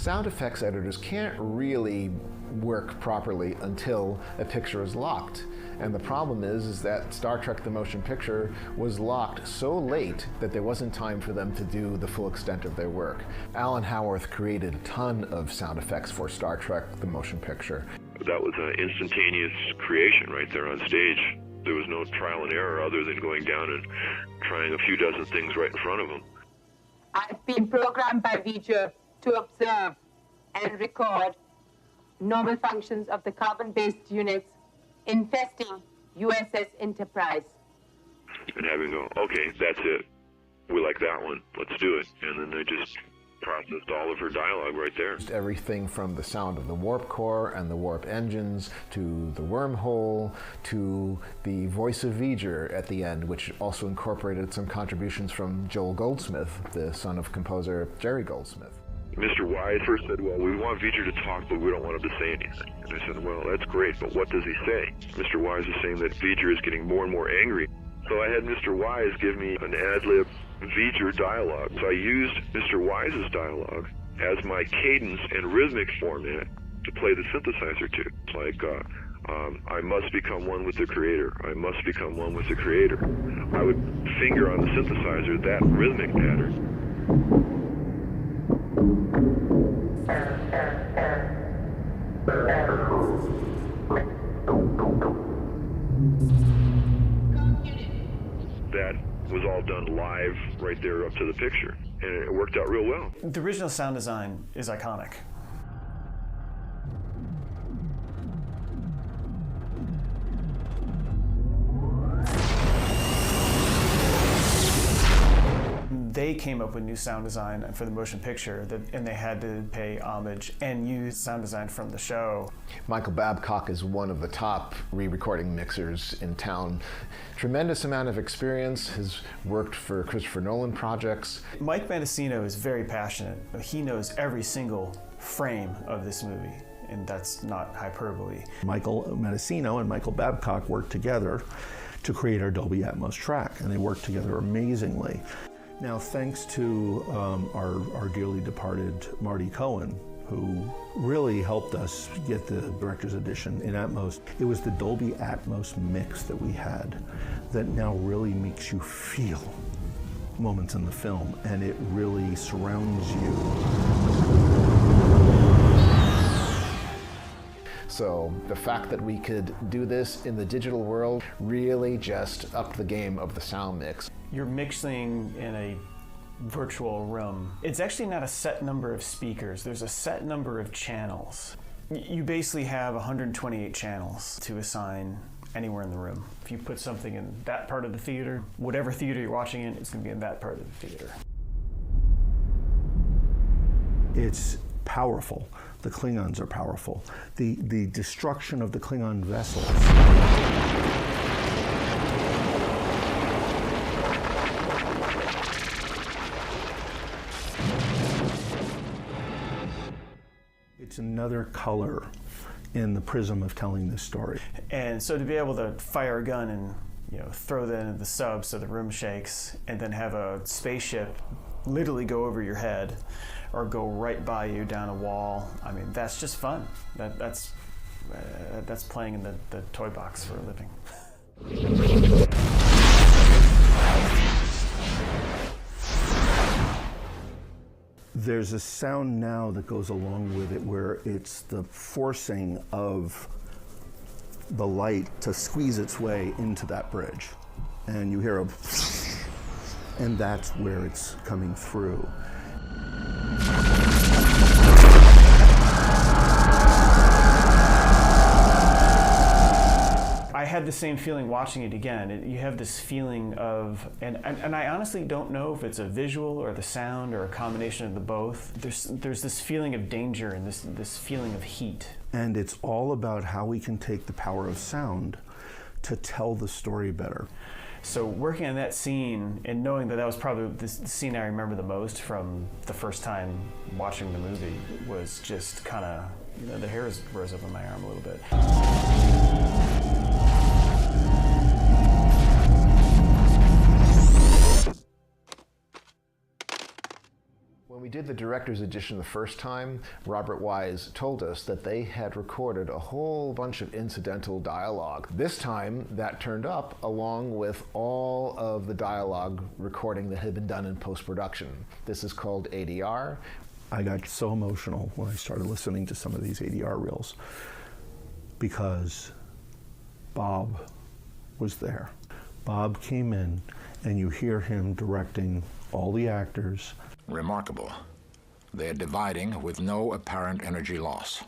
Sound effects editors can't really work properly until a picture is locked. And the problem is that Star Trek: The Motion Picture was locked so late that there wasn't time for them to do the full extent of their work. Alan Howarth created a ton of sound effects for Star Trek: The Motion Picture. That was an instantaneous creation right there on stage. There was no trial and error other than going down and trying a few dozen things right in front of them. I've been programmed by V'ger to observe and record normal functions of the carbon-based units infesting USS Enterprise. And having go, okay, that's it. We like that one. Let's do it. And then they just processed all of her dialogue right there. Everything from the sound of the warp core and the warp engines to the wormhole to the voice of V'ger at the end, which also incorporated some contributions from Joel Goldsmith, the son of composer Jerry Goldsmith. Mr. Wise first said, well, we want V'ger to talk, but we don't want him to say anything. And I said, well, that's great, but what does he say? Mr. Wise is saying that V'ger is getting more and more angry. So I had Mr. Wise give me an ad-lib V'ger dialogue. So I used Mr. Wise's dialogue as my cadence and rhythmic format to play the synthesizer to. It's like, I must become one with the Creator. I must become one with the Creator. I would finger on the synthesizer that rhythmic pattern. That was all done live right there up to the picture, and it worked out real well. The original sound design is iconic. They came up with new sound design for the motion picture, and they had to pay homage and use sound design from the show. Michael Babcock is one of the top re-recording mixers in town. Tremendous amount of experience, has worked for Christopher Nolan projects. Mike Matessino is very passionate. He knows every single frame of this movie, and that's not hyperbole. Michael Matessino and Michael Babcock worked together to create our Dolby Atmos track, and they worked together amazingly. Now, thanks to our dearly departed Marty Cohen, who really helped us get the director's edition in Atmos, it was the Dolby Atmos mix that we had that now really makes you feel moments in the film, and it really surrounds you. So the fact that we could do this in the digital world really just upped the game of the sound mix. You're mixing in a virtual room. It's actually not a set number of speakers. There's a set number of channels. You basically have 128 channels to assign anywhere in the room. If you put something in that part of the theater, whatever theater you're watching in, it's going to be in that part of the theater. It's powerful. The Klingons are powerful. The destruction of the Klingon vessels. It's another color in the prism of telling this story. And so to be able to fire a gun and throw that into the sub so the room shakes, and then have a spaceship literally go over your head or go right by you down a wall, I mean, that's just fun. That's playing in the toy box for a living. There's a sound now that goes along with it where it's the forcing of the light to squeeze its way into that bridge. And you hear a and that's where it's coming through. I had the same feeling watching it again. You have this feeling of, and I honestly don't know if it's a visual or the sound or a combination of the both. There's this feeling of danger and this feeling of heat. And it's all about how we can take the power of sound to tell the story better. So working on that scene and knowing that was probably the scene I remember the most from the first time watching the movie was just kind of, the hairs rose up on my arm a little bit. When we did did the director's edition the first time, Robert Wise told us that they had recorded a whole bunch of incidental dialogue. This time, that turned up along with all of the dialogue recording that had been done in post-production. This is called ADR. I got so emotional when I started listening to some of these ADR reels because Bob was there. Bob came in, and you hear him directing all the actors. Remarkable. They are dividing with no apparent energy loss.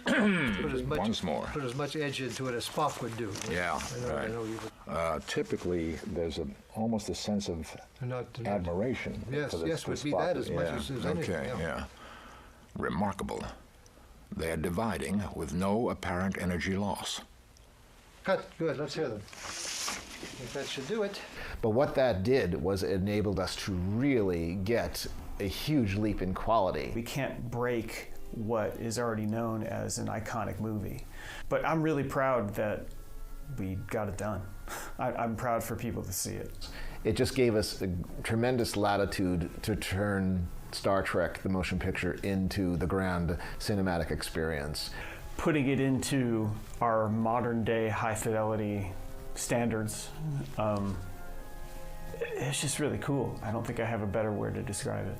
Once more. Put as much edge into it as Spock would do. Yeah, I know you would. typically, there's almost a sense of admiration. Yes, for yes, would be Spock. that as much as anything. Okay, yeah. Remarkable. They are dividing with no apparent energy loss. Cut. Good. Let's hear them. I think that should do it. But what that did was it enabled us to really get a huge leap in quality. We can't break what is already known as an iconic movie. But I'm really proud that we got it done. I'm proud for people to see it. It just gave us a tremendous latitude to turn Star Trek, the motion picture, into the grand cinematic experience. Putting it into our modern day high fidelity standards, it's just really cool. I don't think I have a better word to describe it.